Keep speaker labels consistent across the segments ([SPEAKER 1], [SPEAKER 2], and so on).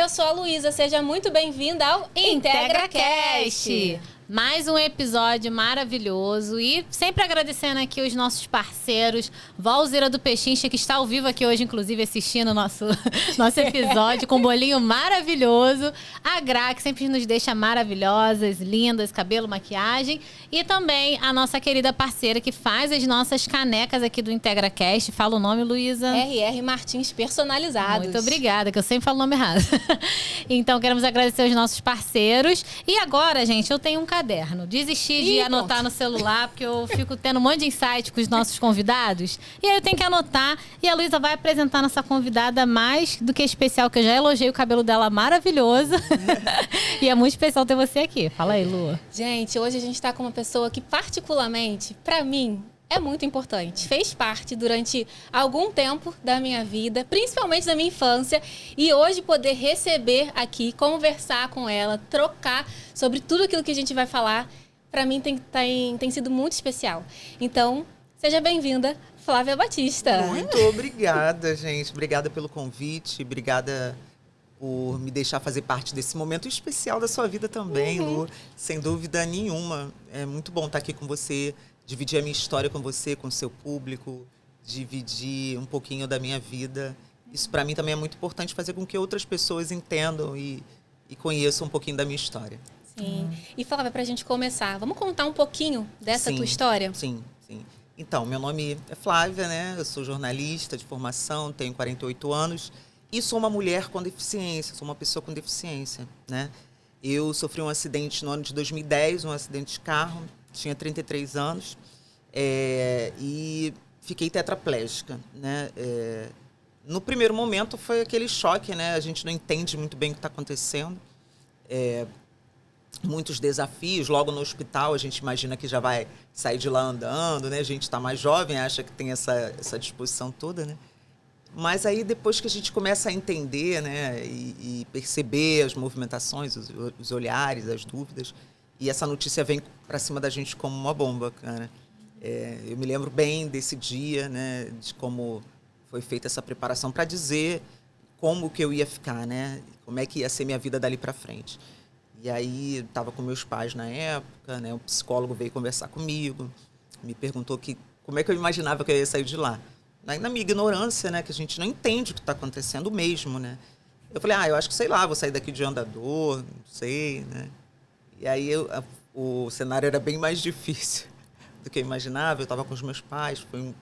[SPEAKER 1] eu sou a Luísa, seja muito bem-vinda ao IntegraCast.
[SPEAKER 2] Mais um episódio maravilhoso e sempre agradecendo aqui os nossos parceiros, Valzira do Pechincha, que está ao vivo aqui hoje, inclusive, assistindo o nosso episódio com um bolinho maravilhoso. A Gra, que sempre nos deixa maravilhosas, lindas, cabelo, maquiagem. E também a nossa querida parceira que faz as nossas canecas aqui do IntegraCast. Fala o nome, Luísa.
[SPEAKER 1] RR Martins Personalizados.
[SPEAKER 2] Muito obrigada, que eu sempre falo o nome errado. Então, queremos agradecer aos nossos parceiros. E agora, gente, eu tenho um caderno. Desisti de anotar no celular, porque eu fico tendo um monte de insight com os nossos convidados. E aí eu tenho que anotar. E a Luísa vai apresentar nossa convidada mais do que especial, que eu já elogiei o cabelo dela maravilhoso. E é muito especial ter você aqui. Fala aí, Lu.
[SPEAKER 1] Gente, hoje a gente está com uma pessoa que, particularmente, para mim, é muito importante. Fez parte durante algum tempo da minha vida, principalmente da minha infância. E hoje poder receber aqui, conversar com ela, trocar sobre tudo aquilo que a gente vai falar, para mim tem sido muito especial. Então, seja bem-vinda, Flávia Batista.
[SPEAKER 3] Muito obrigada, gente. Obrigada pelo convite. Obrigada por me deixar fazer parte desse momento especial da sua vida também, Lu. Sem dúvida nenhuma. É muito bom estar aqui com você, dividir a minha história com você, com o seu público, dividir um pouquinho da minha vida. Isso, para mim, também é muito importante, fazer com que outras pessoas entendam e conheçam um pouquinho da minha história.
[SPEAKER 1] Sim. E Flávia, para a gente começar, vamos contar um pouquinho dessa tua história?
[SPEAKER 3] Sim. Então, meu nome é Flávia, né? Eu sou jornalista de formação, tenho 48 anos e sou uma mulher com deficiência, sou uma pessoa com deficiência, né? Eu sofri um acidente no ano de 2010, um acidente de carro. Tinha 33 anos e fiquei tetraplégica, né? No primeiro momento foi aquele choque, né? A gente não entende muito bem o que está acontecendo. Muitos desafios. Logo no hospital, a gente imagina que já vai sair de lá andando, né? A gente está mais jovem, acha que tem essa disposição toda, né? Mas aí, depois que a gente começa a entender, né? E perceber as movimentações, os olhares, as dúvidas, e essa notícia vem para cima da gente como uma bomba, cara. Eu me lembro bem desse dia, né, de como foi feita essa preparação para dizer como que eu ia ficar, né, como é que ia ser minha vida dali para frente. E aí, estava com meus pais na época, né, um psicólogo veio conversar comigo, me perguntou como é que eu imaginava que eu ia sair de lá. Na minha ignorância, né, que a gente não entende o que está acontecendo mesmo, né. Eu falei, eu acho que, sei lá, vou sair daqui de andador, não sei, né. E aí o cenário era bem mais difícil do que eu imaginava. Eu estava com os meus pais, foi um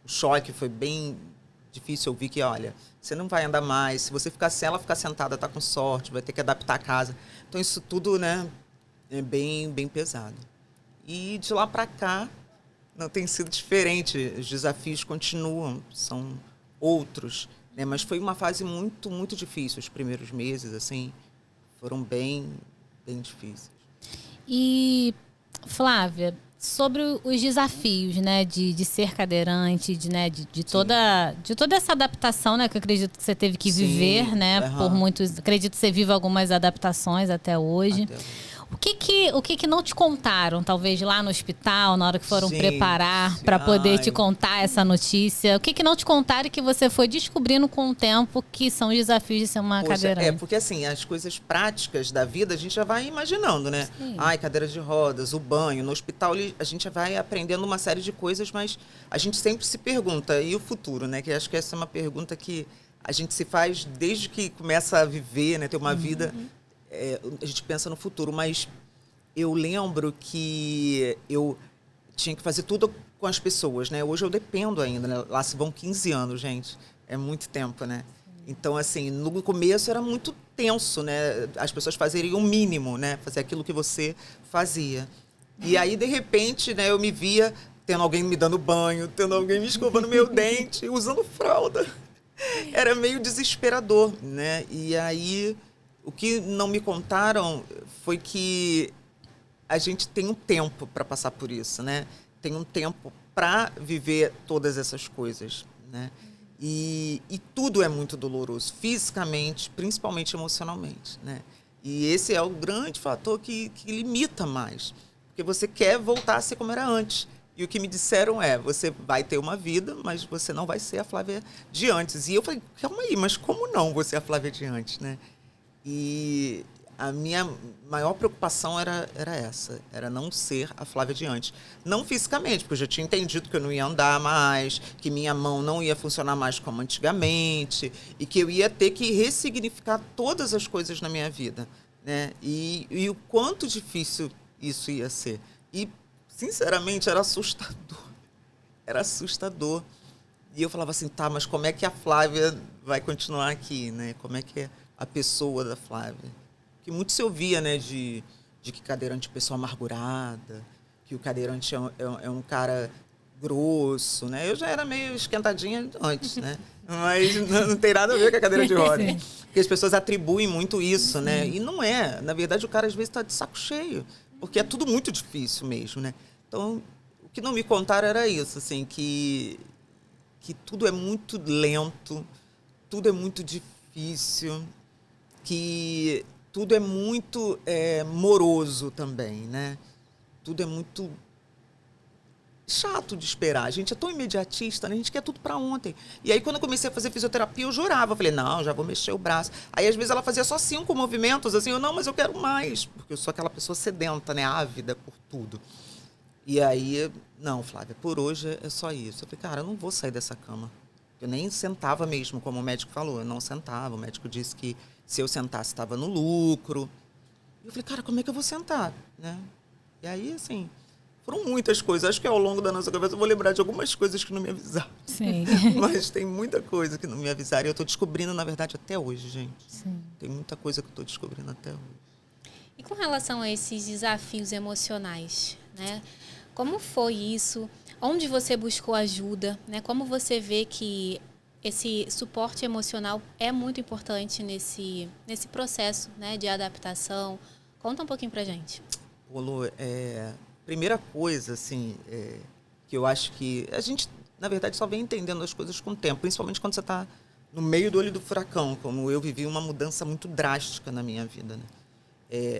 [SPEAKER 3] choque, foi bem difícil. Eu vi que, olha, você não vai andar mais. Se você ficar sem ela, ficar sentada, tá com sorte, vai ter que adaptar a casa. Então, isso tudo, né, é bem pesado. E de lá para cá, não tem sido diferente. Os desafios continuam, são outros, né? Mas foi uma fase muito, muito difícil. Os primeiros meses, assim, foram bem difíceis.
[SPEAKER 2] E, Flávia, sobre os desafios, né, de ser cadeirante, de toda essa adaptação, né, que eu acredito que você teve que viver, né, por muitos, acredito que você vive algumas adaptações até hoje. O que não te contaram, talvez lá no hospital, na hora que foram preparar para poder te contar essa notícia? O que não te contaram e que você foi descobrindo com o tempo que são os desafios de ser uma cadeirante?
[SPEAKER 3] Porque assim, as coisas práticas da vida a gente já vai imaginando, né?
[SPEAKER 2] Sim.
[SPEAKER 3] Cadeira de rodas, o banho. No hospital a gente já vai aprendendo uma série de coisas, mas a gente sempre se pergunta, e o futuro, né? Que acho que essa é uma pergunta que a gente se faz desde que começa a viver, né? Ter uma vida... a gente pensa no futuro, mas eu lembro que eu tinha que fazer tudo com as pessoas, né? Hoje eu dependo ainda, né? Lá se vão 15 anos, gente. É muito tempo, né? Então, assim, no começo era muito tenso, né? As pessoas fazerem o mínimo, né? Fazer aquilo que você fazia. E aí, de repente, né, eu me via tendo alguém me dando banho, tendo alguém me escovando meu dente, usando fralda. Era meio desesperador, né? E aí... O que não me contaram foi que a gente tem um tempo para passar por isso, né? Tem um tempo para viver todas essas coisas, né? E tudo é muito doloroso, fisicamente, principalmente emocionalmente, né? E esse é o grande fator que limita mais. Porque você quer voltar a ser como era antes. E o que me disseram você vai ter uma vida, mas você não vai ser a Flávia de antes. E eu falei, calma aí, mas como não você é a Flávia de antes, né? E a minha maior preocupação era essa, era não ser a Flávia de antes. Não fisicamente, porque eu já tinha entendido que eu não ia andar mais, que minha mão não ia funcionar mais como antigamente, e que eu ia ter que ressignificar todas as coisas na minha vida, né? E o quanto difícil isso ia ser. E, sinceramente, era assustador. Era assustador. E eu falava assim, tá, mas como é que a Flávia vai continuar aqui, né? Como é que é a pessoa da Flávia? Que muito se ouvia, né, de que cadeirante é pessoa amargurada, que o cadeirante é um cara grosso, né? Eu já era meio esquentadinha antes, né? Mas não tem nada a ver com a cadeira de roda. Porque as pessoas atribuem muito isso, né? E não é. Na verdade, o cara às vezes está de saco cheio, porque é tudo muito difícil mesmo, né? Então, o que não me contaram era isso, assim, que tudo é muito lento, tudo é muito difícil, que tudo é muito moroso também, né? Tudo é muito chato de esperar. A gente é tão imediatista, né? A gente quer tudo para ontem. E aí, quando eu comecei a fazer fisioterapia, eu jurava. Eu falei, não, já vou mexer o braço. Aí, às vezes, ela fazia só 5 movimentos, assim. Eu, não, mas eu quero mais. Porque eu sou aquela pessoa sedenta, né? Ávida por tudo. E aí, não, Flávia, por hoje é só isso. Eu falei, cara, eu não vou sair dessa cama. Eu nem sentava mesmo, como o médico falou. Eu não sentava. O médico disse que se eu sentasse, estava no lucro. E eu falei, cara, como é que eu vou sentar? Né? E aí, assim, foram muitas coisas. Acho que ao longo da nossa conversa eu vou lembrar de algumas coisas que não me avisaram.
[SPEAKER 2] Sim.
[SPEAKER 3] Mas tem muita coisa que não me avisaram. E eu estou descobrindo, na verdade, até hoje, gente.
[SPEAKER 2] Sim.
[SPEAKER 3] Tem muita coisa que eu estou descobrindo até hoje.
[SPEAKER 1] E com relação a esses desafios emocionais, né? Como foi isso? Onde você buscou ajuda? Né? Como você vê que esse suporte emocional é muito importante nesse processo, né, de adaptação? Conta um pouquinho pra gente.
[SPEAKER 3] Lu, primeira coisa, assim, que eu acho que a gente, na verdade, só vem entendendo as coisas com o tempo, principalmente quando você está no meio do olho do furacão, como eu vivi uma mudança muito drástica na minha vida, né?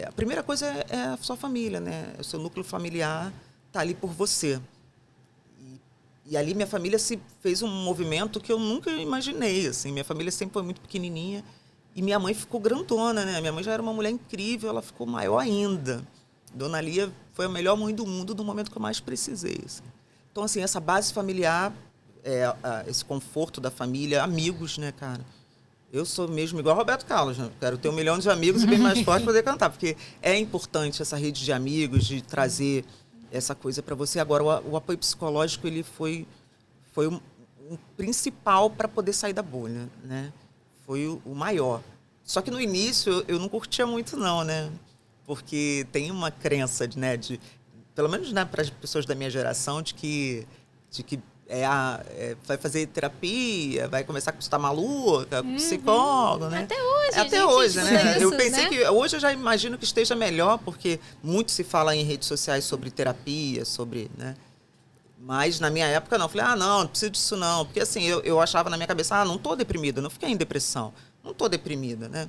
[SPEAKER 3] A primeira coisa é a sua família, né? O seu núcleo familiar está ali por você. E ali minha família se fez um movimento que eu nunca imaginei, assim. Minha família sempre foi muito pequenininha e minha mãe ficou grandona, né? Minha mãe já era uma mulher incrível, ela ficou maior ainda. Dona Lia foi a melhor mãe do mundo no momento que eu mais precisei, assim. Então, assim, essa base familiar, esse conforto da família, amigos, né, cara? Eu sou mesmo igual Roberto Carlos, né? Quero ter 1 milhão de amigos e bem mais forte para poder cantar, porque é importante essa rede de amigos, de trazer essa coisa para você. Agora, o apoio psicológico, ele foi um principal para poder sair da bolha, né? Foi o maior. Só que no início eu não curtia muito, não, né? Porque tem uma crença, né, pelo menos, né, para as pessoas da minha geração, de que vai fazer terapia, vai começar a custar maluca, com psicólogo, né?
[SPEAKER 1] Até hoje,
[SPEAKER 3] até hoje, né?
[SPEAKER 1] Isso,
[SPEAKER 3] eu pensei,
[SPEAKER 1] né?
[SPEAKER 3] que hoje eu já imagino que esteja melhor, porque muito se fala em redes sociais sobre terapia, né? Mas na minha época não. Eu falei, não preciso disso não. Porque assim, eu achava na minha cabeça, não estou deprimida, não fiquei em depressão. Não estou deprimida, né?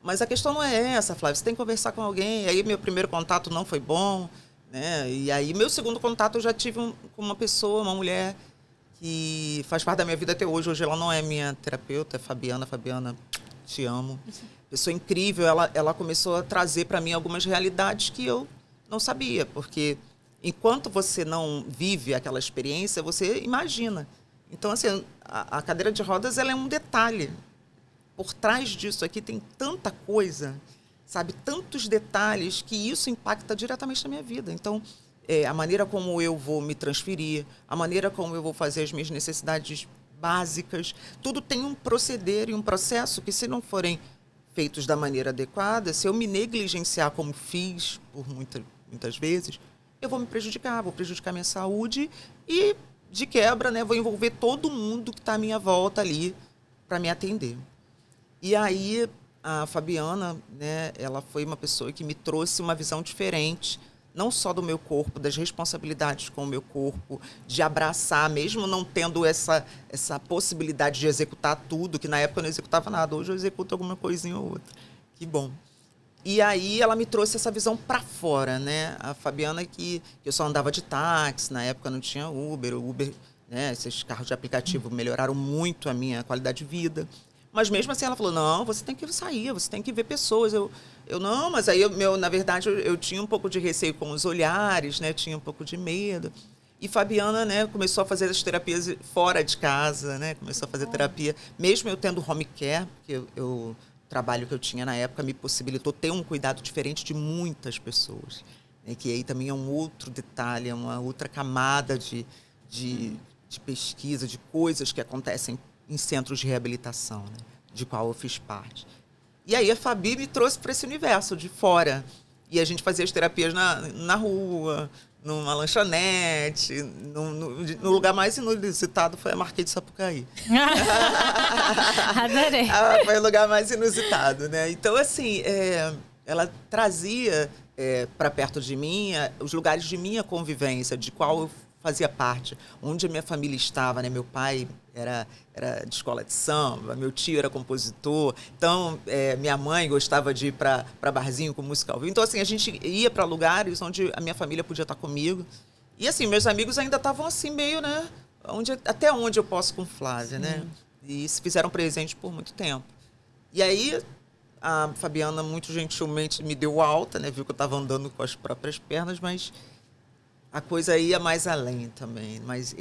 [SPEAKER 3] Mas a questão não é essa, Flávia. Você tem que conversar com alguém. E aí meu primeiro contato não foi bom, né? E aí meu segundo contato eu já tive com uma pessoa, uma mulher que faz parte da minha vida até hoje. Hoje ela não é minha terapeuta, é Fabiana. Fabiana, te amo. Pessoa incrível. Ela começou a trazer para mim algumas realidades que eu não sabia, porque enquanto você não vive aquela experiência, você imagina. Então, assim, a cadeira de rodas, ela é um detalhe. Por trás disso aqui tem tanta coisa, sabe? Tantos detalhes que isso impacta diretamente na minha vida. Então, a maneira como eu vou me transferir, a maneira como eu vou fazer as minhas necessidades básicas, tudo tem um proceder e um processo que, se não forem feitos da maneira adequada, se eu me negligenciar como fiz por muitas vezes, eu vou me prejudicar, vou prejudicar minha saúde e, de quebra, né, vou envolver todo mundo que está à minha volta ali para me atender. E aí, a Fabiana, né, ela foi uma pessoa que me trouxe uma visão diferente, não só do meu corpo, das responsabilidades com o meu corpo, de abraçar, mesmo não tendo essa possibilidade de executar tudo, que na época eu não executava nada, hoje eu executo alguma coisinha ou outra. Que bom. E aí ela me trouxe essa visão para fora, né? A Fabiana, que eu só andava de táxi, na época não tinha Uber, né? Esses carros de aplicativo melhoraram muito a minha qualidade de vida. Mas mesmo assim ela falou, não, você tem que sair, você tem que ver pessoas. Eu não, mas aí, na verdade, eu tinha um pouco de receio com os olhares, né? Tinha um pouco de medo. E Fabiana, né, começou a fazer as terapias fora de casa, né? Começou a fazer terapia, mesmo eu tendo home care, porque o trabalho que eu tinha na época me possibilitou ter um cuidado diferente de muitas pessoas. Né? Que aí também é um outro detalhe, é uma outra camada de pesquisa, de coisas que acontecem em centros de reabilitação, né? De qual eu fiz parte. E aí a Fabi me trouxe para esse universo de fora. E a gente fazia as terapias na rua, numa lanchonete, no lugar mais inusitado foi a Marquês de Sapucaí.
[SPEAKER 2] Adorei.
[SPEAKER 3] Foi o lugar mais inusitado, né? Então, assim, ela trazia para perto de mim os lugares de minha convivência, de qual eu fazia parte, onde a minha família estava, né? Meu pai era de escola de samba, meu tio era compositor, então minha mãe gostava de ir para barzinho com música ao vivo. Então, assim, a gente ia para lugares onde a minha família podia estar comigo. E, assim, meus amigos ainda estavam assim, meio, né? Até onde eu posso com Flávia, né? E se fizeram presente por muito tempo. E aí, a Fabiana, muito gentilmente, me deu alta, né? Viu que eu estava andando com as próprias pernas, mas a coisa ia mais além também. Mas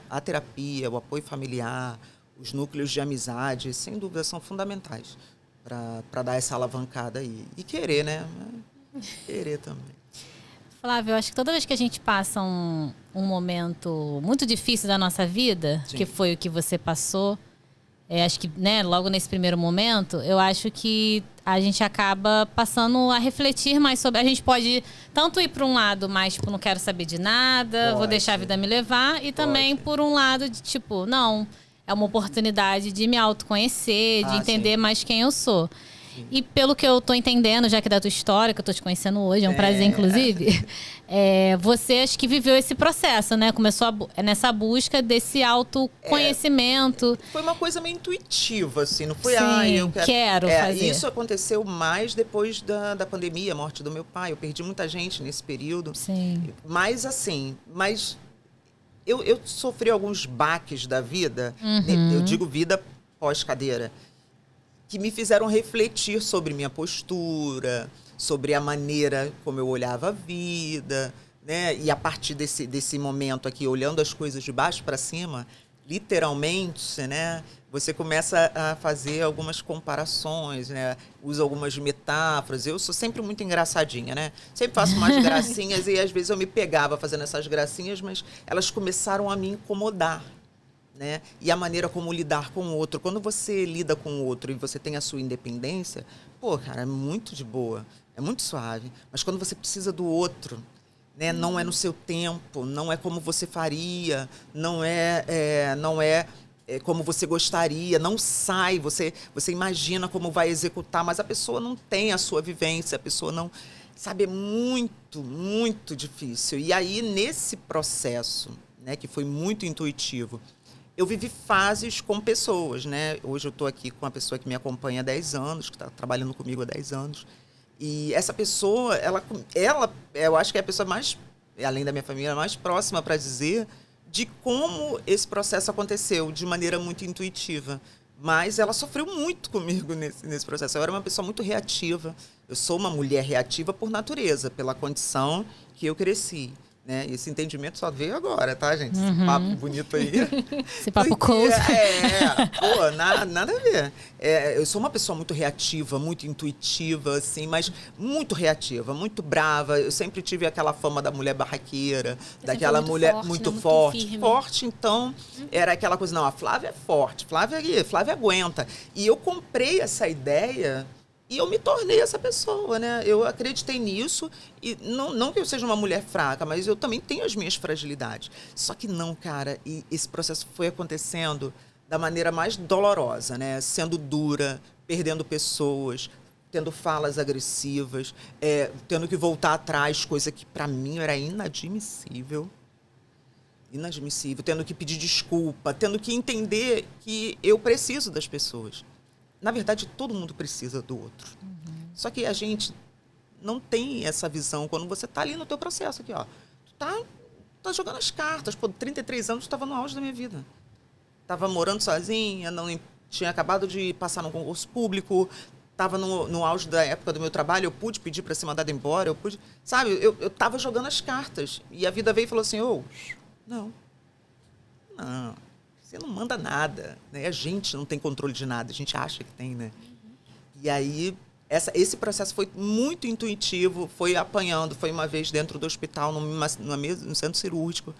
[SPEAKER 3] a terapia, o apoio familiar, os núcleos de amizade, sem dúvida, são fundamentais para dar essa alavancada aí. E querer, né? Querer também.
[SPEAKER 2] Flávia, eu acho que toda vez que a gente passa um momento muito difícil da nossa vida, Sim. que foi o que você passou, acho que, né, logo nesse primeiro momento, eu acho que a gente acaba passando a refletir mais sobre... A gente pode tanto ir para um lado mais, tipo, não quero saber de nada, vou deixar a vida me levar, e também por um lado de, tipo, não, é uma oportunidade de me autoconhecer, de entender mais quem eu sou. E pelo que eu tô entendendo, já que é da tua história, que eu tô te conhecendo hoje, é um prazer, inclusive, você acho que viveu esse processo, né? Começou
[SPEAKER 3] nessa
[SPEAKER 2] busca desse autoconhecimento.
[SPEAKER 3] Foi uma coisa meio intuitiva, assim, não foi,
[SPEAKER 2] Sim,
[SPEAKER 3] eu
[SPEAKER 2] quero fazer.
[SPEAKER 3] Isso aconteceu mais depois da pandemia, a morte do meu pai. Eu perdi muita gente nesse período.
[SPEAKER 2] Sim.
[SPEAKER 3] Mas, assim, eu sofri alguns baques da vida, eu digo vida pós-cadeira, que me fizeram refletir sobre minha postura, sobre a maneira como eu olhava a vida, né? E a partir desse momento aqui, olhando as coisas de baixo para cima, literalmente, né? Você começa a fazer algumas comparações, né? Usa algumas metáforas. Eu sou sempre muito engraçadinha, né? Sempre faço umas gracinhas e às vezes eu me pegava fazendo essas gracinhas, mas elas começaram a me incomodar. Né? E a maneira como lidar com o outro. Quando você lida com o outro e você tem a sua independência, pô, cara, é muito de boa, é muito suave. Mas quando você precisa do outro, né? Não é no seu tempo, não é como você faria, não é como você gostaria, não sai, você imagina como vai executar, mas a pessoa não tem a sua vivência, a pessoa não... Sabe, é muito, muito difícil. E aí, nesse processo, né, que foi muito intuitivo, eu vivi fases com pessoas, né? Hoje eu estou aqui com uma pessoa que me acompanha há 10 anos, que está trabalhando comigo há 10 anos. E essa pessoa, ela eu acho que é a pessoa mais, além da minha família, mais próxima para dizer de como esse processo aconteceu, de maneira muito intuitiva. Mas ela sofreu muito comigo nesse processo. Eu era uma pessoa muito reativa. Eu sou uma mulher reativa por natureza, pela condição que eu cresci. Né? E esse entendimento só veio agora, tá, gente? Esse papo bonito aí.
[SPEAKER 2] Esse papo coach.
[SPEAKER 3] Pô, nada a ver. Eu sou uma pessoa muito reativa, muito intuitiva, assim, mas muito reativa, muito brava. Eu sempre tive aquela fama da mulher barraqueira, daquela mulher forte, muito forte. Forte, então, era aquela coisa, não, a Flávia é forte, Flávia aguenta. E eu comprei essa ideia... E eu me tornei essa pessoa, né? Eu acreditei nisso. E não que eu seja uma mulher fraca, mas eu também tenho as minhas fragilidades. Só que não, cara. E esse processo foi acontecendo da maneira mais dolorosa, né? Sendo dura, perdendo pessoas, tendo falas agressivas, tendo que voltar atrás, coisa que para mim era inadmissível. Inadmissível. Tendo que pedir desculpa, tendo que entender que eu preciso das pessoas. Na verdade, todo mundo precisa do outro. Só que a gente não tem essa visão quando você está ali no teu processo aqui, ó. Tu tá jogando as cartas. Pô, 33 anos, estava no auge da minha vida. Estava morando sozinha, tinha acabado de passar num concurso público, estava no auge da época do meu trabalho, eu pude pedir para ser mandada embora, eu pude... Sabe, eu estava jogando as cartas. E a vida veio e falou assim, não, você não manda nada. Né? A gente não tem controle de nada, a gente acha que tem, né? E aí, esse processo foi muito intuitivo, foi apanhando, foi uma vez dentro do hospital, no centro cirúrgico.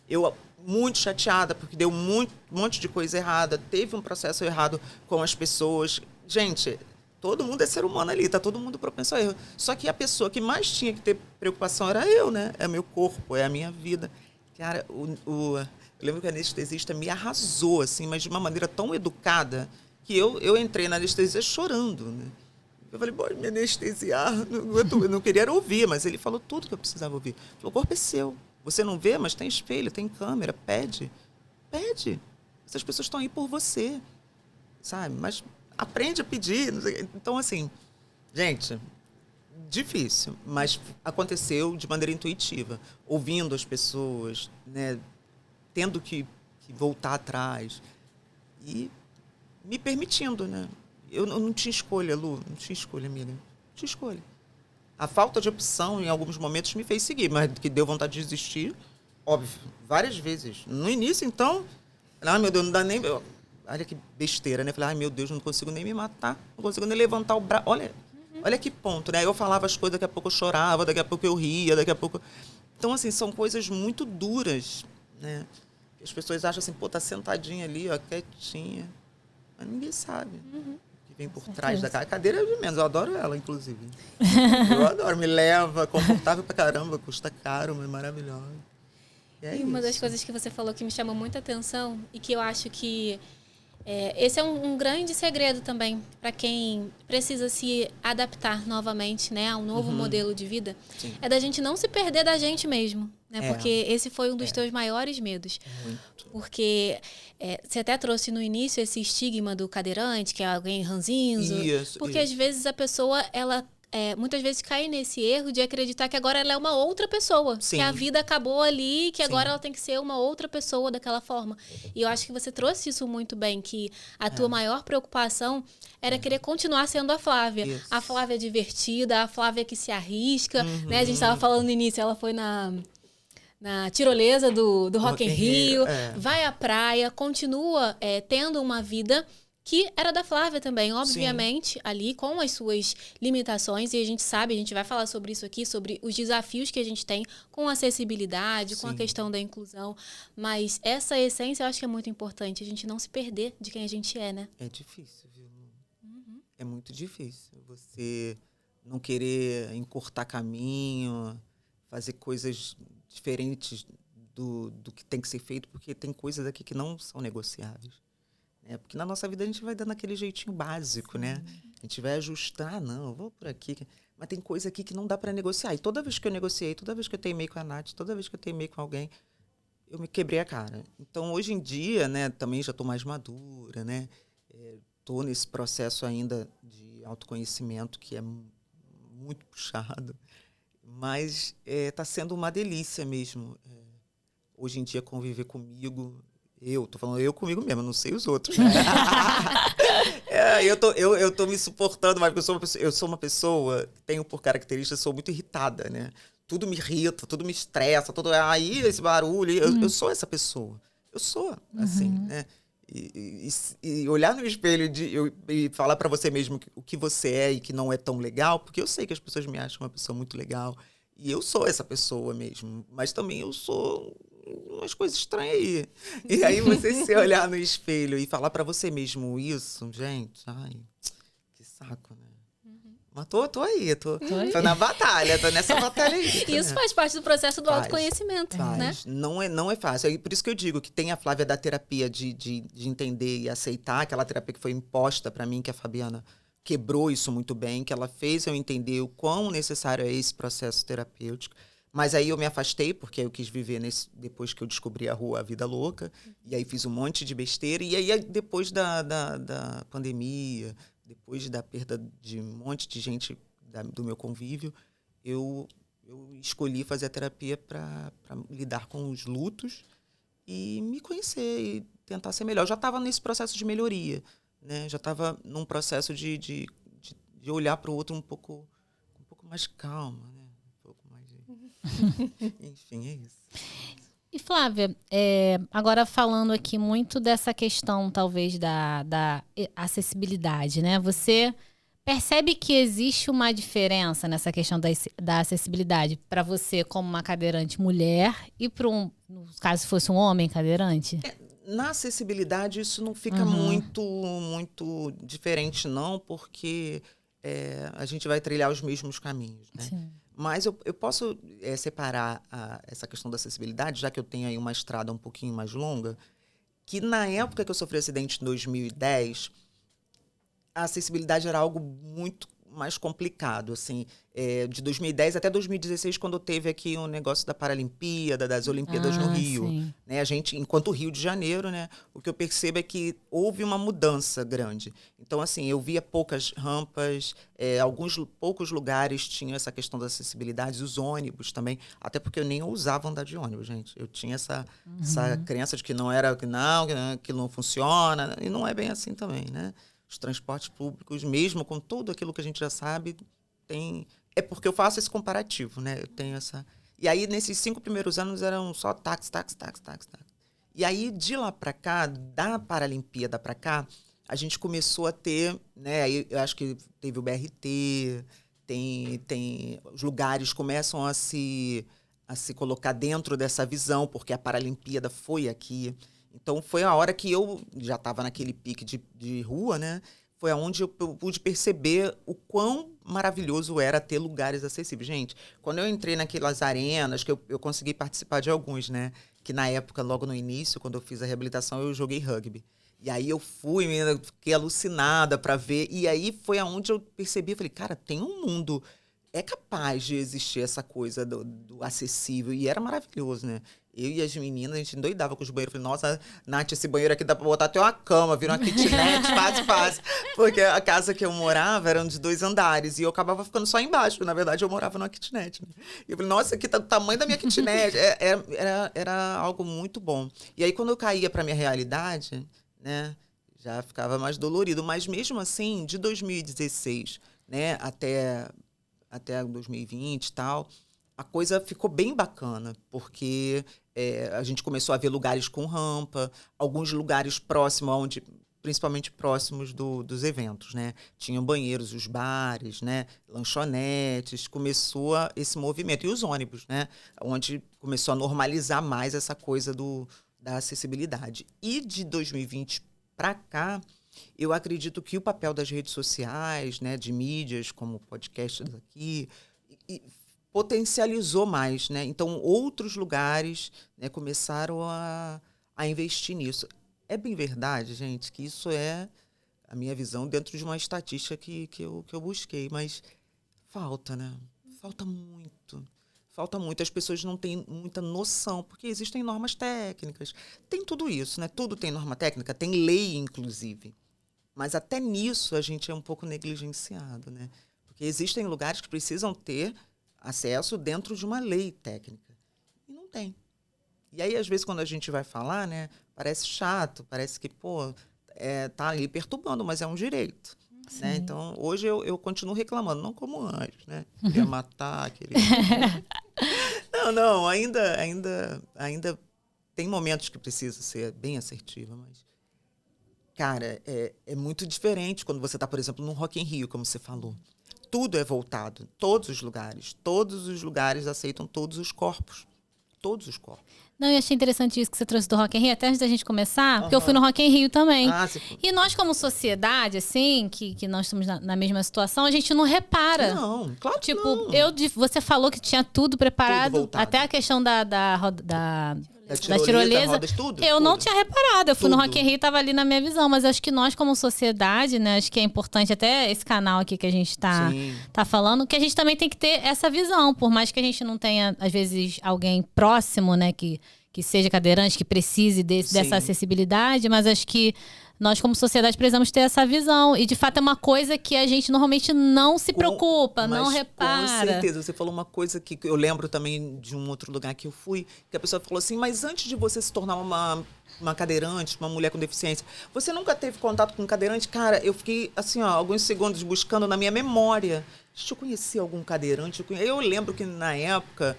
[SPEAKER 3] Eu muito chateada, porque deu um monte de coisa errada, teve um processo errado com as pessoas. Gente, todo mundo é ser humano ali, tá todo mundo propenso a erro. Só que a pessoa que mais tinha que ter preocupação era eu, né? É meu corpo, é a minha vida. Cara, eu lembro que a anestesista me arrasou, assim, mas de uma maneira tão educada, que eu entrei na anestesia chorando, né? Eu falei, pode me anestesiar. Eu não queria ouvir, mas ele falou tudo que eu precisava ouvir. Ele falou, o corpo é seu. Você não vê, mas tem espelho, tem câmera, pede. Essas pessoas estão aí por você, sabe? Mas aprende a pedir. Não sei. Então, assim, gente, difícil, mas aconteceu de maneira intuitiva. Ouvindo as pessoas, né? Tendo que voltar atrás e me permitindo, né? Eu não tinha escolha, Lu, não tinha escolha, amiga. Não tinha escolha. A falta de opção, em alguns momentos, me fez seguir, mas que deu vontade de desistir, óbvio, várias vezes. No início, então, meu Deus, não dá nem... Olha que besteira, né? Falei, meu Deus, não consigo nem me matar, não consigo nem levantar o braço. Olha que ponto, né? Eu falava as coisas, daqui a pouco eu chorava, daqui a pouco eu ria, daqui a pouco... Então, assim, são coisas muito duras, né? As pessoas acham assim, tá sentadinha ali, quietinha. Mas ninguém sabe. Vem por trás da cadeira de menos. Eu adoro ela, inclusive. Eu adoro. Me leva, confortável pra caramba, custa caro, mas maravilhosa.
[SPEAKER 1] E uma das coisas que você falou que me chamou muita atenção e que eu acho que esse é um grande segredo também para quem precisa se adaptar novamente, né, a um novo modelo de vida.
[SPEAKER 3] Sim.
[SPEAKER 1] É da gente não se perder da gente mesmo, né? Porque esse foi um dos teus maiores medos.
[SPEAKER 3] Muito.
[SPEAKER 1] Porque você até trouxe no início esse estigma do cadeirante, que é alguém ranzinzo.
[SPEAKER 3] Isso,
[SPEAKER 1] porque às vezes a pessoa, ela muitas vezes cai nesse erro de acreditar que agora ela é uma outra pessoa.
[SPEAKER 3] Sim.
[SPEAKER 1] Que a vida acabou ali, que
[SPEAKER 3] Sim.
[SPEAKER 1] agora ela tem que ser uma outra pessoa daquela forma. E eu acho que você trouxe isso muito bem, que a tua maior preocupação era querer continuar sendo a Flávia.
[SPEAKER 3] Isso.
[SPEAKER 1] A Flávia divertida, a Flávia que se arrisca. Né? A gente estava falando no início, ela foi na tirolesa do Rock in Rio, vai à praia, continua tendo uma vida que era da Flávia também, obviamente, sim, ali com as suas limitações, e a gente sabe, a gente vai falar sobre isso aqui, sobre os desafios que a gente tem com a acessibilidade, sim, com a questão da inclusão, mas essa essência eu acho que é muito importante, a gente não se perder de quem a gente é, né?
[SPEAKER 3] É difícil, viu? É muito difícil você não querer encurtar caminho, fazer coisas diferentes do que tem que ser feito, porque tem coisas aqui que não são negociáveis. Porque na nossa vida a gente vai dando aquele jeitinho básico, sim, né? A gente vai ajustar, não, eu vou por aqui. Mas tem coisa aqui que não dá para negociar. E toda vez que eu negociei, toda vez que eu teimei com a Nath, toda vez que eu teimei com alguém, eu me quebrei a cara. Então, hoje em dia, né, também já estou mais madura, né? Estou nesse processo ainda de autoconhecimento que é muito puxado. Mas está sendo uma delícia mesmo. Hoje em dia, conviver comigo... Tô falando eu comigo mesmo, não sei os outros. Eu tô me suportando, mas eu sou uma pessoa, tenho por característica, sou muito irritada, né? Tudo me irrita, tudo me estressa, aí esse barulho, eu sou essa pessoa. Eu sou, assim, né? E olhar no espelho e falar para você mesmo o que você é e que não é tão legal, porque eu sei que as pessoas me acham uma pessoa muito legal, e eu sou essa pessoa mesmo, mas também eu sou... umas coisas estranhas aí. E aí você se olhar no espelho e falar pra você mesmo isso, gente, ai, que saco, né? Mas tô aí, tô na batalha, tô nessa batalha aí.
[SPEAKER 1] Isso faz parte do processo do autoconhecimento, né?
[SPEAKER 3] Não é fácil. E por isso que eu digo que tem a Flávia da terapia de entender e aceitar aquela terapia que foi imposta pra mim, que a Fabiana quebrou isso muito bem, que ela fez eu entender o quão necessário é esse processo terapêutico. Mas aí eu me afastei, porque eu quis viver depois que eu descobri a rua, a vida louca. E aí fiz um monte de besteira. E aí depois da pandemia, depois da perda de um monte de gente do meu convívio, eu escolhi fazer a terapia para lidar com os lutos e me conhecer e tentar ser melhor. Eu já estava nesse processo de melhoria, né? Já estava num processo de olhar para o outro um pouco mais calma, né? Um pouco mais Enfim, é isso.
[SPEAKER 2] E Flávia, agora falando aqui muito dessa questão, talvez, da acessibilidade, né? Você percebe que existe uma diferença nessa questão da acessibilidade para você como uma cadeirante mulher e para no caso, se fosse um homem cadeirante?
[SPEAKER 3] Na acessibilidade, isso não fica muito diferente, não, porque a gente vai trilhar os mesmos caminhos, né?
[SPEAKER 2] Sim.
[SPEAKER 3] Mas eu posso separar essa questão da acessibilidade, já que eu tenho aí uma estrada um pouquinho mais longa, que na época que eu sofri acidente em 2010, a acessibilidade era algo muito mais complicado, assim, de 2010 até 2016, quando teve aqui um negócio da Paralimpíada, das Olimpíadas no Rio,
[SPEAKER 2] sim.
[SPEAKER 3] né? A gente, enquanto Rio de Janeiro, né? O que eu percebo é que houve uma mudança grande. Então, assim, eu via poucas rampas, alguns poucos lugares tinham essa questão da acessibilidade, os ônibus também, até porque eu nem ousava andar de ônibus, gente. Eu tinha essa crença de que não era, que não funciona, e não é bem assim também, né? Os transportes públicos, mesmo com tudo aquilo que a gente já sabe, é porque eu faço esse comparativo, né? Eu tenho essa... E aí, nesses 5 primeiros anos, eram só táxi. E aí, de lá para cá, da Paralimpíada para cá, a gente começou a ter, né? Aí, eu acho que teve o BRT, os lugares começam a se colocar dentro dessa visão, porque a Paralimpíada foi aqui. Então, foi a hora que eu já estava naquele pique de rua, né? Foi aonde eu pude perceber o quão maravilhoso era ter lugares acessíveis. Gente, quando eu entrei naquelas arenas, que eu consegui participar de alguns, né? Que na época, logo no início, quando eu fiz a reabilitação, eu joguei rugby. E aí eu fui, menina, fiquei alucinada para ver. E aí foi aonde eu percebi, falei, cara, tem um mundo... É capaz de existir essa coisa do acessível. E era maravilhoso, né? Eu e as meninas, a gente endoidava com os banheiros. Falei, nossa, Nath, esse banheiro aqui dá pra botar até uma cama, vira uma kitnet, fácil. Porque a casa que eu morava era de 2 andares. E eu acabava ficando só embaixo. Na verdade, eu morava numa kitnet. Né? E eu falei, nossa, aqui tá o tamanho da minha kitnet. Era algo muito bom. E aí, quando eu caía pra minha realidade, né, já ficava mais dolorido. Mas mesmo assim, de 2016, né, até 2020 e tal, a coisa ficou bem bacana, porque a gente começou a ver lugares com rampa, alguns lugares próximos, principalmente próximos dos eventos, né? Tinham banheiros, os bares, né? Lanchonetes, começou esse movimento. E os ônibus, né? Onde começou a normalizar mais essa coisa da acessibilidade. E de 2020 para cá, eu acredito que o papel das redes sociais, né, de mídias como podcasts aqui, potencializou mais, né? Então, outros lugares, né, começaram a investir nisso. É bem verdade, gente, que isso é a minha visão dentro de uma estatística que eu busquei, mas falta, né? Falta muito. As pessoas não têm muita noção, porque existem normas técnicas. Tem tudo isso, né? Tudo tem norma técnica, tem lei, inclusive. Mas até nisso a gente é um pouco negligenciado, né? Porque existem lugares que precisam ter acesso dentro de uma lei técnica. E não tem. E aí, às vezes, quando a gente vai falar, né, parece chato, parece que, tá ali perturbando, mas é um direito. Né? Então, hoje eu continuo reclamando, não como antes, né? Queria matar, Não, ainda tem momentos que precisa ser bem assertiva, mas... Cara, é muito diferente quando você está, por exemplo, no Rock in Rio, como você falou. Tudo é voltado, todos os lugares aceitam todos os corpos. Todos os corpos.
[SPEAKER 2] Não, eu achei interessante isso que você trouxe do Rock in Rio, até antes da gente começar, porque eu fui no Rock in Rio também. E nós, como sociedade, assim, que nós estamos na mesma situação, a gente não repara.
[SPEAKER 3] Não, claro que
[SPEAKER 2] tipo,
[SPEAKER 3] não.
[SPEAKER 2] você falou que tinha tudo preparado,
[SPEAKER 3] tudo
[SPEAKER 2] até a questão da tirolesa,
[SPEAKER 3] rodas, tudo,
[SPEAKER 2] eu não tinha reparado. Eu fui no Rock in Rio e tava ali na minha visão. Mas acho que nós, como sociedade, né? Acho que é importante, até esse canal aqui que a gente tá falando, que a gente também tem que ter essa visão. Por mais que a gente não tenha, às vezes, alguém próximo, né? Que seja cadeirante, que precise dessa acessibilidade. Mas acho que nós como sociedade precisamos ter essa visão. E de fato é uma coisa que a gente normalmente não se preocupa, não repara.
[SPEAKER 3] Com certeza, você falou uma coisa que eu lembro também de um outro lugar que eu fui, que a pessoa falou assim, mas antes de você se tornar uma cadeirante, uma mulher com deficiência, você nunca teve contato com um cadeirante? Cara, eu fiquei assim, ó, alguns segundos buscando na minha memória. Deixa eu conhecer algum cadeirante. Eu lembro que na época...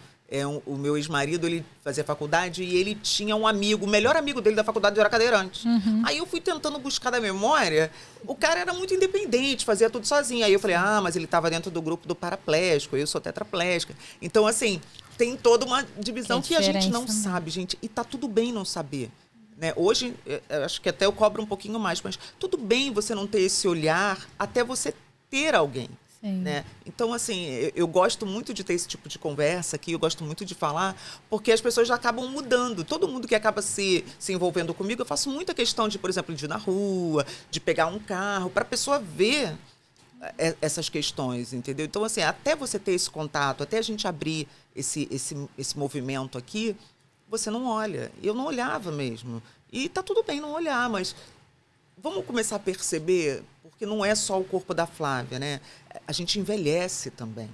[SPEAKER 3] o meu ex-marido, ele fazia faculdade e ele tinha um amigo, o melhor amigo dele da faculdade era cadeirante. Aí eu fui tentando buscar da memória, o cara era muito independente, fazia tudo sozinho. Aí eu falei, mas ele estava dentro do grupo do paraplégico, eu sou tetraplégica. Então, assim, tem toda uma divisão que a gente não sabe, gente, e tá tudo bem não saber. Né? Hoje, eu acho que até eu cobro um pouquinho mais, mas tudo bem você não ter esse olhar até você ter alguém. Né? Então, assim, eu gosto muito de ter esse tipo de conversa aqui, eu gosto muito de falar, porque as pessoas já acabam mudando. Todo mundo que acaba se envolvendo comigo, eu faço muita questão de, por exemplo, de ir na rua, de pegar um carro, para a pessoa ver essas questões, entendeu? Então, assim, até você ter esse contato, até a gente abrir esse movimento aqui, você não olha. Eu não olhava mesmo. E tá tudo bem não olhar, mas vamos começar a perceber, porque não é só o corpo da Flávia, né? A gente envelhece também.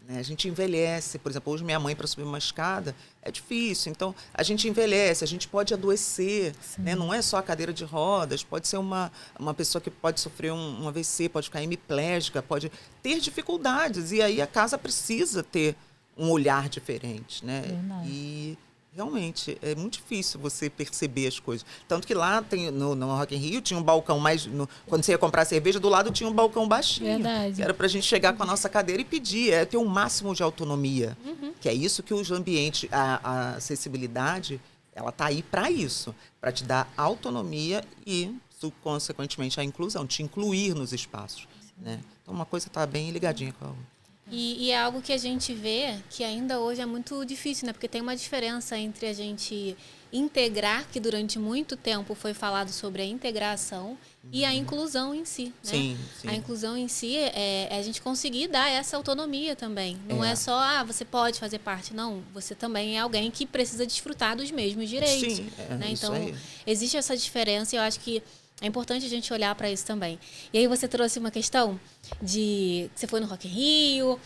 [SPEAKER 3] Né? A gente envelhece. Por exemplo, hoje minha mãe, para subir uma escada, é difícil. Então, a gente envelhece, a gente pode adoecer. Né? Não é só a cadeira de rodas, pode ser uma pessoa que pode sofrer um AVC, pode ficar hemiplégica, pode ter dificuldades. E aí a casa precisa ter um olhar diferente. Né? E... realmente, é muito difícil você perceber as coisas. Tanto que lá no Rock in Rio tinha um balcão mais... quando você ia comprar cerveja, do lado tinha um balcão baixinho.
[SPEAKER 2] Verdade.
[SPEAKER 3] Que era pra gente chegar com a nossa cadeira e pedir. Ter um máximo de autonomia. Que é isso que os ambientes... A acessibilidade, ela tá aí para isso. Para te dar autonomia e, consequentemente, a inclusão. Te incluir nos espaços. Né? Então, uma coisa tá bem ligadinha com a outra.
[SPEAKER 1] E é algo que a gente vê que ainda hoje é muito difícil, né? Porque tem uma diferença entre a gente integrar, que durante muito tempo foi falado sobre a integração, e a inclusão em si, né?
[SPEAKER 3] Sim.
[SPEAKER 1] A inclusão em si é a gente conseguir dar essa autonomia também. Não é só, você pode fazer parte. Não, você também é alguém que precisa desfrutar dos mesmos direitos.
[SPEAKER 3] Sim,
[SPEAKER 1] né? Então,
[SPEAKER 3] aí.
[SPEAKER 1] Existe essa diferença e eu acho que é importante a gente olhar para isso também. E aí você trouxe uma questão de que você foi no Rock in Rio,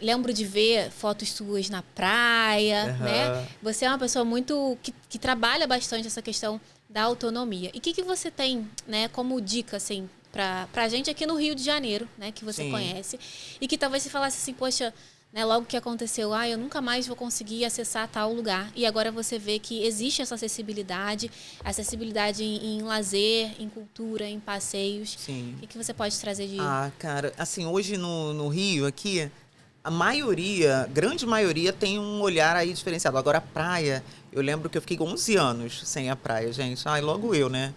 [SPEAKER 1] lembro de ver fotos suas na praia, né? Você é uma pessoa muito que trabalha bastante essa questão da autonomia. E o que você tem, né, como dica, assim, pra gente aqui no Rio de Janeiro, né, que você conhece, e que talvez você falasse assim, poxa, né, logo que aconteceu, eu nunca mais vou conseguir acessar tal lugar. E agora você vê que existe essa acessibilidade em lazer, em cultura, em passeios.
[SPEAKER 3] Sim.
[SPEAKER 1] O que você pode trazer de...
[SPEAKER 3] Cara, assim, hoje no Rio, aqui, grande maioria tem um olhar aí diferenciado. Agora, a praia, eu lembro que eu fiquei 11 anos sem a praia, gente. Logo eu, né?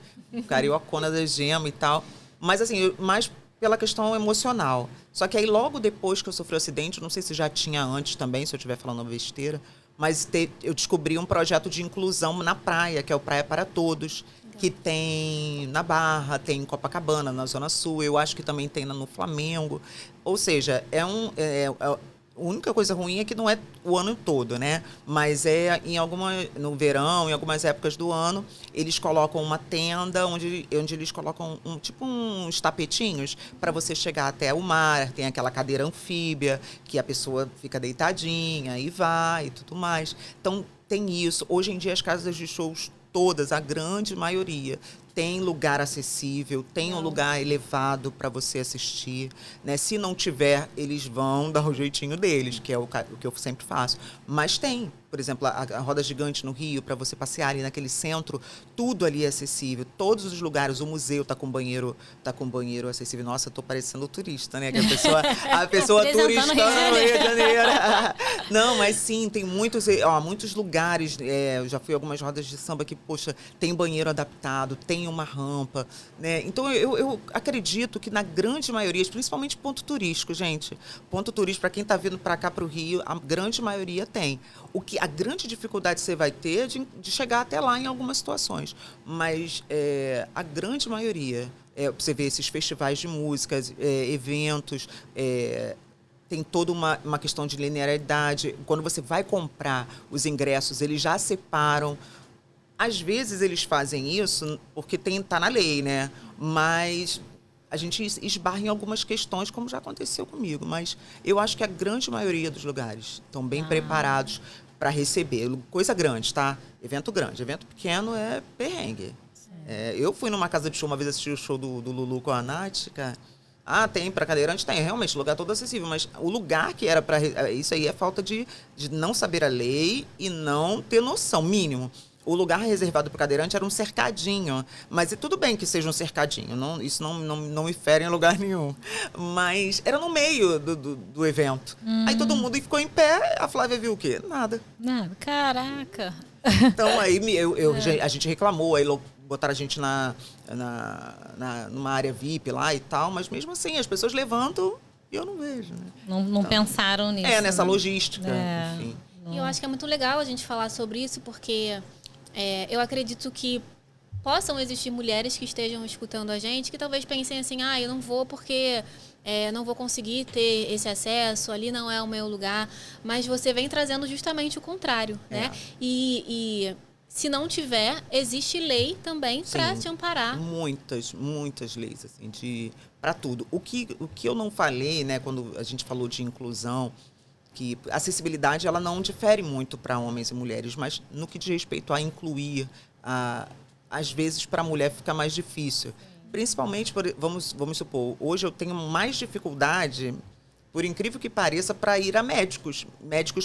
[SPEAKER 3] Cariocona da gema e tal. Mas, assim, mais pela questão emocional. Só que aí, logo depois que eu sofri o acidente, não sei se já tinha antes também, se eu estiver falando besteira, mas eu descobri um projeto de inclusão na praia, que é o Praia para Todos, que tem na Barra, tem em Copacabana, na Zona Sul, eu acho que também tem no Flamengo. Ou seja, a única coisa ruim é que não é o ano todo, né? Mas no verão, em algumas épocas do ano, eles colocam uma tenda onde eles colocam uns tapetinhos para você chegar até o mar. Tem aquela cadeira anfíbia, que a pessoa fica deitadinha e vai e tudo mais. Então, tem isso. Hoje em dia, as casas de shows todas, a grande maioria, tem lugar acessível, tem um lugar elevado para você assistir, né? Se não tiver, eles vão dar o jeitinho deles, que é o que eu sempre faço. Mas tem, por exemplo, a Roda Gigante no Rio, para você passear ali naquele centro, tudo ali é acessível, todos os lugares, o museu tá com banheiro acessível. Nossa, eu tô parecendo turista, né? Que a pessoa turista no Rio de Janeiro. Não, mas sim, tem muitos lugares, eu já fui a algumas rodas de samba que, poxa, tem banheiro adaptado, tem uma rampa, né? Então, eu acredito que na grande maioria, principalmente ponto turístico, gente, ponto turístico, para quem está vindo para cá, para o Rio, a grande maioria tem. A grande dificuldade você vai ter de chegar até lá em algumas situações, mas a grande maioria, você vê esses festivais de músicas, eventos, tem toda uma questão de linearidade. Quando você vai comprar os ingressos, eles já separam Às vezes eles fazem isso porque tá na lei, né? Mas a gente esbarra em algumas questões, como já aconteceu comigo. Mas eu acho que a grande maioria dos lugares estão bem preparados para receber. Coisa grande, tá? Evento grande. Evento pequeno é perrengue. Eu fui numa casa de show uma vez assistir o show do Lulu com a Nath, cara. Tem para cadeirante? Tem, realmente, lugar todo acessível. Mas o lugar que era para... Isso aí é falta de não saber a lei e não ter noção, mínimo. O lugar reservado para o cadeirante era um cercadinho. Mas tudo bem que seja um cercadinho. Isso não me fere em lugar nenhum. Mas era no meio do evento. Aí todo mundo ficou em pé. A Flávia viu o quê? Nada.
[SPEAKER 2] Nada. Caraca.
[SPEAKER 3] Então, aí a gente reclamou. Aí botaram a gente numa área VIP lá e tal. Mas mesmo assim, as pessoas levantam e eu não vejo. Né?
[SPEAKER 2] Não então, pensaram nisso.
[SPEAKER 3] Nessa logística. Enfim.
[SPEAKER 1] E eu acho que é muito legal a gente falar sobre isso, porque... eu acredito que possam existir mulheres que estejam escutando a gente que talvez pensem assim, eu não vou porque não vou conseguir ter esse acesso, ali não é o meu lugar. Mas você vem trazendo justamente o contrário, né? E se não tiver, existe lei também para te amparar.
[SPEAKER 3] Muitas leis, assim, para tudo. O que eu não falei, né, quando a gente falou de inclusão, que a acessibilidade ela não difere muito para homens e mulheres, mas no que diz respeito a incluir, às vezes para a mulher fica mais difícil. Principalmente, vamos supor, hoje eu tenho mais dificuldade, por incrível que pareça, para ir a médicos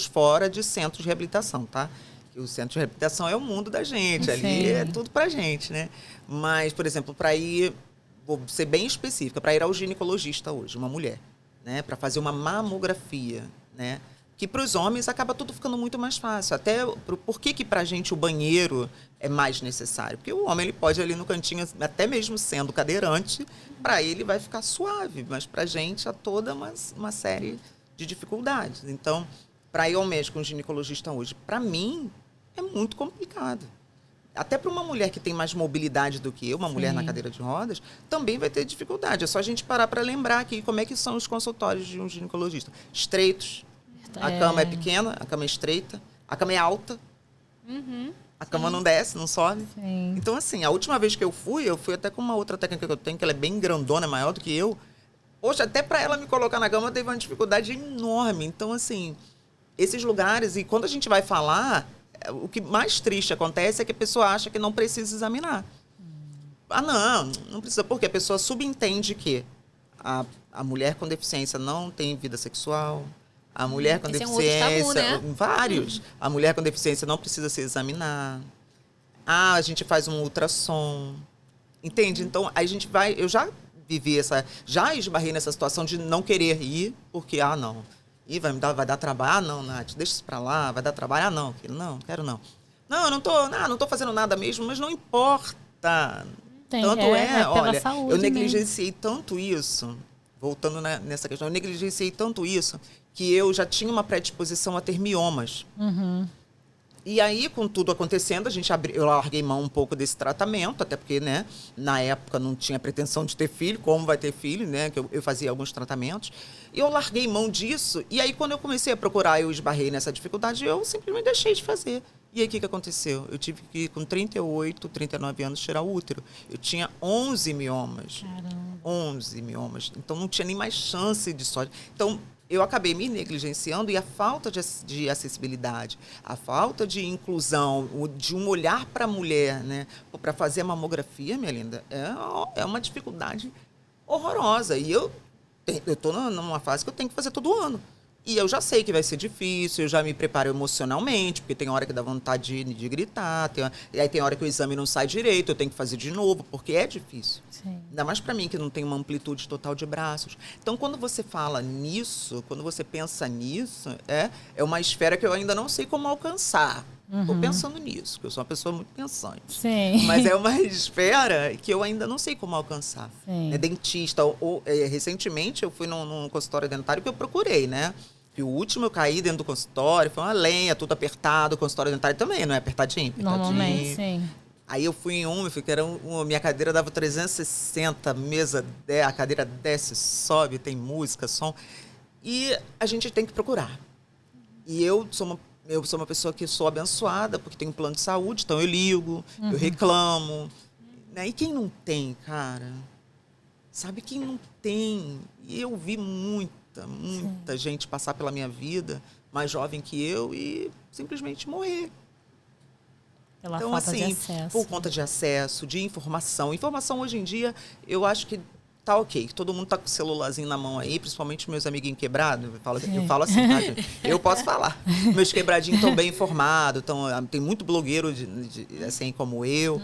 [SPEAKER 3] fora de centros de reabilitação, tá? O centro de reabilitação é o mundo da gente, ali é tudo pra gente, né? Mas, por exemplo, para ir, vou ser bem específica, para ir ao ginecologista hoje, uma mulher, né? Para fazer uma mamografia, né? Que para os homens acaba tudo ficando muito mais fácil. Até por que para a gente o banheiro é mais necessário? Porque o homem ele pode ir ali no cantinho, até mesmo sendo cadeirante, para ele vai ficar suave, mas para a gente há toda uma série de dificuldades. Então, para ir ao médico, um ginecologista hoje, para mim, é muito complicado. Até para uma mulher que tem mais mobilidade do que eu, uma mulher na cadeira de rodas, também vai ter dificuldade. É só a gente parar para lembrar aqui como é que são os consultórios de um ginecologista. Estreitos, a cama é pequena, a cama é estreita, a cama é alta, a cama não desce, não sobe.
[SPEAKER 2] Sim.
[SPEAKER 3] Então, assim, a última vez que eu fui até com uma outra técnica que eu tenho, que ela é bem grandona, maior do que eu. Poxa, até para ela me colocar na cama teve uma dificuldade enorme. Então, assim, esses lugares, e quando a gente vai falar... O que mais triste acontece é que a pessoa acha que não precisa examinar. Não precisa, porque a pessoa subentende que a mulher com deficiência não tem vida sexual, a mulher com deficiência...
[SPEAKER 1] É um outro tabu, né?
[SPEAKER 3] Vários. A mulher com deficiência não precisa se examinar. A gente faz um ultrassom. Entende? Então, a gente vai... Eu já vivi já esbarrei nessa situação de não querer ir, porque, não... E vai dar trabalho? Não, Nath, deixa isso pra lá, vai dar trabalho? Não, filho, não, quero não. Não, eu não tô fazendo nada mesmo, mas não importa. Olha, eu negligenciei tanto isso, voltando nessa questão, eu negligenciei tanto isso, que eu já tinha uma predisposição a ter miomas. E aí, com tudo acontecendo, eu larguei mão um pouco desse tratamento, até porque, né, na época não tinha pretensão de ter filho, como vai ter filho, né, que eu fazia alguns tratamentos. E eu larguei mão disso, e aí quando eu comecei a procurar, eu esbarrei nessa dificuldade, eu simplesmente deixei de fazer. E aí, o que aconteceu? Eu tive que, com 38, 39 anos, tirar o útero. Eu tinha 11 miomas.
[SPEAKER 2] Caramba.
[SPEAKER 3] 11 miomas. Então, não tinha nem mais chance de sorte. Então, eu acabei me negligenciando e a falta de acessibilidade, a falta de inclusão, de um olhar para a mulher, né? Para fazer a mamografia, minha linda, é uma dificuldade horrorosa. E eu estou numa fase que eu tenho que fazer todo ano. E eu já sei que vai ser difícil, eu já me preparo emocionalmente, porque tem hora que dá vontade de gritar, e aí tem hora que o exame não sai direito, eu tenho que fazer de novo, porque é difícil.
[SPEAKER 2] Sim.
[SPEAKER 3] Ainda mais para mim, que não tem uma amplitude total de braços. Então, quando você fala nisso, quando você pensa nisso, é uma esfera que eu ainda não sei como alcançar. Estou pensando nisso, porque eu sou uma pessoa muito pensante.
[SPEAKER 2] Sim.
[SPEAKER 3] Mas é uma esfera que eu ainda não sei como alcançar.
[SPEAKER 2] Sim.
[SPEAKER 3] Dentista, recentemente eu fui num consultório dentário que eu procurei, né? E o último eu caí dentro do consultório, foi uma lenha, tudo apertado, o consultório dentário também, não é apertadinho?
[SPEAKER 2] Normalmente, sim.
[SPEAKER 3] Aí eu fui em minha cadeira dava 360, a cadeira desce, sobe, tem música, som. E a gente tem que procurar. E eu sou eu sou uma pessoa que sou abençoada, porque tenho um plano de saúde, então eu ligo, eu reclamo. Né? E quem não tem, cara? Sabe quem não tem? E eu vi muita gente passar pela minha vida, mais jovem que eu, e simplesmente morrer.
[SPEAKER 2] Pela
[SPEAKER 3] então,
[SPEAKER 2] falta
[SPEAKER 3] assim,
[SPEAKER 2] de acesso.
[SPEAKER 3] por conta de acesso, de informação. Informação, hoje em dia, eu acho que tá ok. Todo mundo tá com o celularzinho na mão aí, principalmente meus amiguinhos quebrados. Eu falo assim, tá, gente? Eu posso falar. Meus quebradinhos estão bem informados, tem muito blogueiro assim como eu.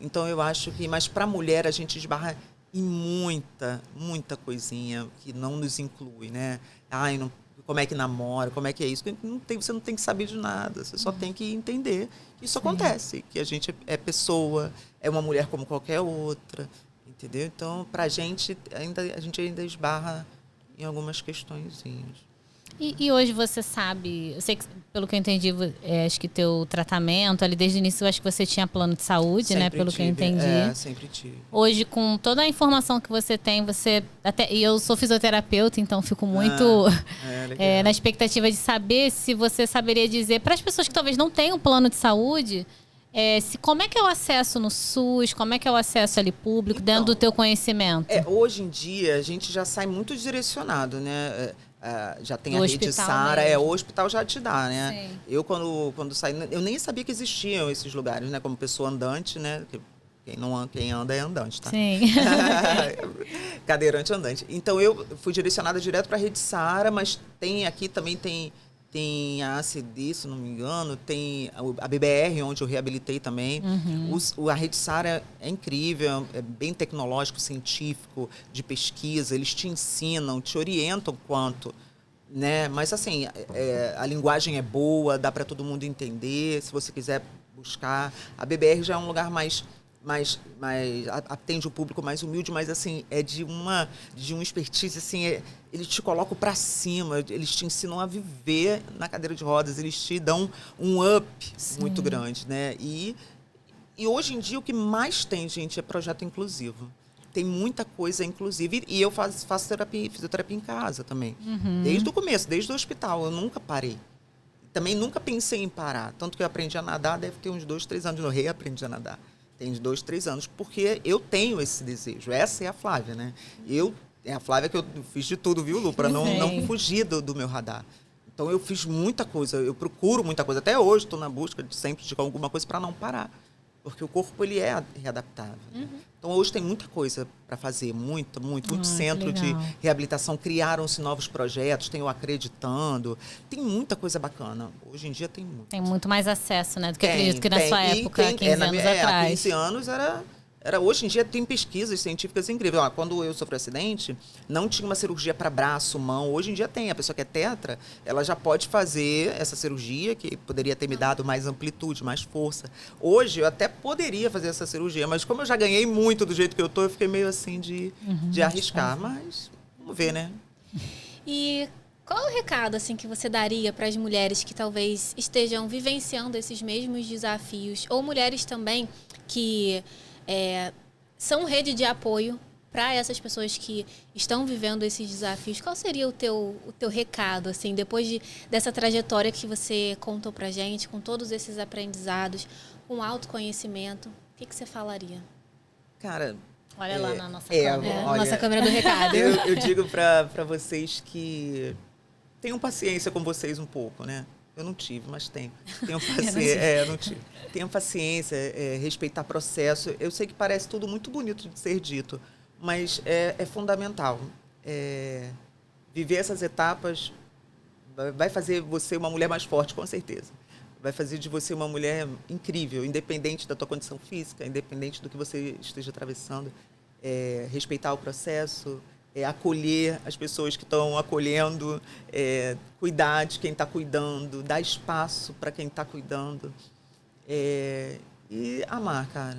[SPEAKER 3] Então, eu acho que... Mas para a mulher, a gente esbarra em muita coisinha que não nos inclui, né? Ai, não, como é que namora, como é que é isso? Você não tem que saber de nada, você só tem que entender que isso acontece, que a gente é pessoa, é uma mulher como qualquer outra, entendeu? Então, pra gente ainda esbarra em algumas questõezinhas.
[SPEAKER 2] E hoje você sabe, eu sei que, pelo que eu entendi, acho que teu tratamento ali desde o início, eu acho que você tinha plano de saúde,
[SPEAKER 3] Sempre
[SPEAKER 2] né? Pelo
[SPEAKER 3] tive,
[SPEAKER 2] que eu entendi.
[SPEAKER 3] Sempre tive.
[SPEAKER 2] Hoje, com toda a informação que você tem, e eu sou fisioterapeuta, então fico muito na expectativa de saber se você saberia dizer para as pessoas que talvez não tenham plano de saúde, como é que é o acesso no SUS, como é que é o acesso ali público, dentro do teu conhecimento?
[SPEAKER 3] Hoje em dia, a gente já sai muito direcionado, né? Já tem a rede Sara, o hospital já te dá, né? Sim. Eu, quando saí, eu nem sabia que existiam esses lugares, né? Como pessoa andante, né? Quem anda é andante, tá?
[SPEAKER 2] Sim.
[SPEAKER 3] Cadeirante andante. Então, eu fui direcionada direto para a rede Sara, mas aqui também tem a ACD, se não me engano, tem a BBR, onde eu reabilitei também. A rede Sara é incrível, é bem tecnológico, científico, de pesquisa, eles te ensinam, te orientam quanto, né? Mas, assim, a linguagem é boa, dá para todo mundo entender, se você quiser buscar. A BBR já é um lugar mais atende o público mais humilde, mas assim é de uma expertise, assim, eles te colocam para cima, eles te ensinam a viver na cadeira de rodas, eles te dão um up muito grande, né? E hoje em dia o que mais tem, gente, é projeto inclusivo. Tem muita coisa inclusive, e eu faço fisioterapia em casa também. Desde o começo, desde o hospital, eu nunca parei. Também nunca pensei em parar, tanto que eu aprendi a nadar, deve ter uns 2, 3 anos, eu reaprendi a nadar. Tem 2, 3 anos, porque eu tenho esse desejo. Essa é a Flávia, né? É a Flávia que eu fiz de tudo, viu, Lu? Para não fugir do meu radar. Então, eu fiz muita coisa, eu procuro muita coisa. Até hoje, estou na busca sempre de alguma coisa para não parar. Porque o corpo, ele é readaptável. Então, hoje tem muita coisa para fazer, muito centro de reabilitação. Criaram-se novos projetos, tem o Acreditando. Tem muita coisa bacana. Hoje em dia tem muito.
[SPEAKER 2] Tem muito mais acesso, né? Do que acredito que na sua época, 15 anos atrás.
[SPEAKER 3] Há 15 anos era... Hoje em dia tem pesquisas científicas incríveis. Quando eu sofri um acidente, não tinha uma cirurgia para braço, mão. Hoje em dia tem. A pessoa que é tetra, ela já pode fazer essa cirurgia, que poderia ter me dado mais amplitude, mais força. Hoje eu até poderia fazer essa cirurgia, mas como eu já ganhei muito do jeito que eu tô, eu fiquei meio assim de arriscar. Mas vamos ver, né?
[SPEAKER 1] E qual o recado assim que você daria para as mulheres que talvez estejam vivenciando esses mesmos desafios, ou mulheres também que são rede de apoio para essas pessoas que estão vivendo esses desafios? Qual seria o teu recado, assim, depois dessa trajetória que você contou pra gente, com todos esses aprendizados, com autoconhecimento, o que você falaria?
[SPEAKER 3] Cara...
[SPEAKER 2] Olha lá na nossa câmera.
[SPEAKER 1] Nossa câmera do recado.
[SPEAKER 3] Eu digo para vocês que tenham paciência com vocês um pouco, né? Eu não tive, mas tenho. Tenham paciência. Não tive. Tenham paciência, respeitar processo. Eu sei que parece tudo muito bonito de ser dito, mas é fundamental. Viver essas etapas vai fazer você uma mulher mais forte, com certeza. Vai fazer de você uma mulher incrível, independente da tua condição física, independente do que você esteja atravessando. Respeitar o processo, acolher as pessoas que estão acolhendo, cuidar de quem está cuidando, dar espaço para quem está cuidando. E amar, cara.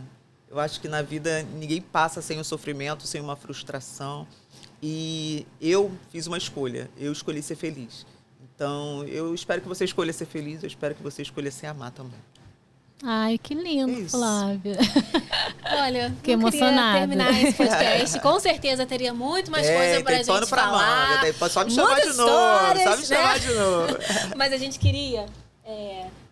[SPEAKER 3] Eu acho que na vida ninguém passa sem um sofrimento, sem uma frustração. E eu fiz uma escolha. Eu escolhi ser feliz. Então, eu espero que você escolha ser feliz. Eu espero que você escolha se amar também.
[SPEAKER 2] Ai, que lindo, Flávia.
[SPEAKER 1] Olha,
[SPEAKER 2] que emocionada.
[SPEAKER 1] Terminar esse podcast. Com certeza teria muito mais coisa pra gente falar.
[SPEAKER 3] Só me chamar de novo. Só me chamar de novo.
[SPEAKER 1] Mas a gente queria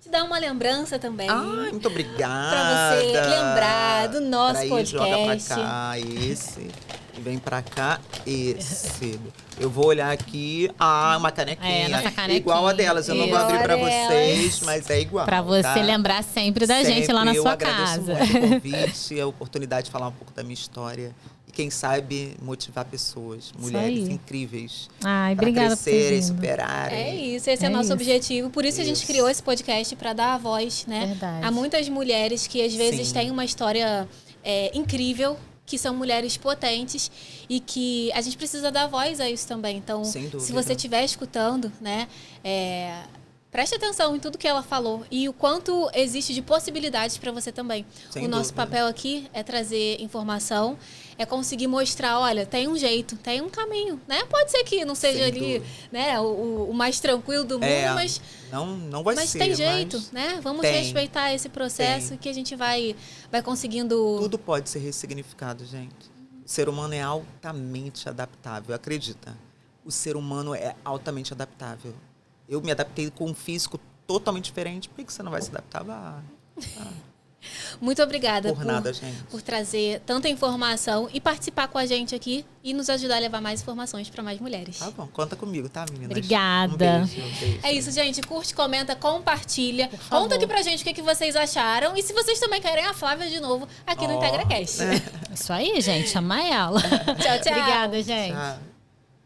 [SPEAKER 1] te dar uma lembrança também.
[SPEAKER 3] Ai, muito obrigada.
[SPEAKER 1] Pra você lembrar do nosso podcast.
[SPEAKER 3] Joga pra cá, esse. E vem pra cá, esse. Eu vou olhar aqui. Uma canequinha.
[SPEAKER 2] Nossa canequinha.
[SPEAKER 3] Igual a delas. Eu não vou abrir pra vocês, mas é igual.
[SPEAKER 2] Pra você
[SPEAKER 3] tá?
[SPEAKER 2] lembrar sempre da gente lá na sua casa.
[SPEAKER 3] Eu agradeço muito o convite, a oportunidade de falar um pouco da minha história. E quem sabe motivar pessoas, mulheres incríveis.
[SPEAKER 2] Ai, obrigada por
[SPEAKER 3] crescerem, superarem.
[SPEAKER 1] É isso, esse é nosso objetivo. Por isso a gente criou esse podcast, para dar a voz, né?
[SPEAKER 2] Verdade.
[SPEAKER 1] Há muitas mulheres que às vezes têm uma história incrível, que são mulheres potentes e que a gente precisa dar voz a isso também. Então, se você estiver escutando, né, preste atenção em tudo que ela falou e o quanto existe de possibilidades para você também. Nosso papel aqui é trazer informação, é conseguir mostrar, olha, tem um jeito, tem um caminho, né? Pode ser que não seja ali, né, o mais tranquilo do mundo, mas
[SPEAKER 3] não vai
[SPEAKER 1] mas
[SPEAKER 3] ser,
[SPEAKER 1] tem jeito, né? Vamos respeitar esse processo que a gente vai conseguindo.
[SPEAKER 3] Tudo pode ser ressignificado, gente. O ser humano é altamente adaptável, acredita? O ser humano é altamente adaptável. Eu me adaptei com um físico totalmente diferente. Por que você não vai se adaptar?
[SPEAKER 1] Muito obrigada
[SPEAKER 3] por
[SPEAKER 1] trazer tanta informação e participar com a gente aqui e nos ajudar a levar mais informações para mais mulheres.
[SPEAKER 3] Tá bom, conta comigo, tá, meninas?
[SPEAKER 2] Obrigada.
[SPEAKER 3] Um beijo.
[SPEAKER 1] É isso, gente. Curte, comenta, compartilha. Conta aqui pra gente o que vocês acharam. E se vocês também querem a Flávia de novo aqui no IntegraCast.
[SPEAKER 2] Isso aí, gente. Chama ela.
[SPEAKER 1] Tchau, tchau.
[SPEAKER 2] Obrigada, gente.
[SPEAKER 3] Tchau.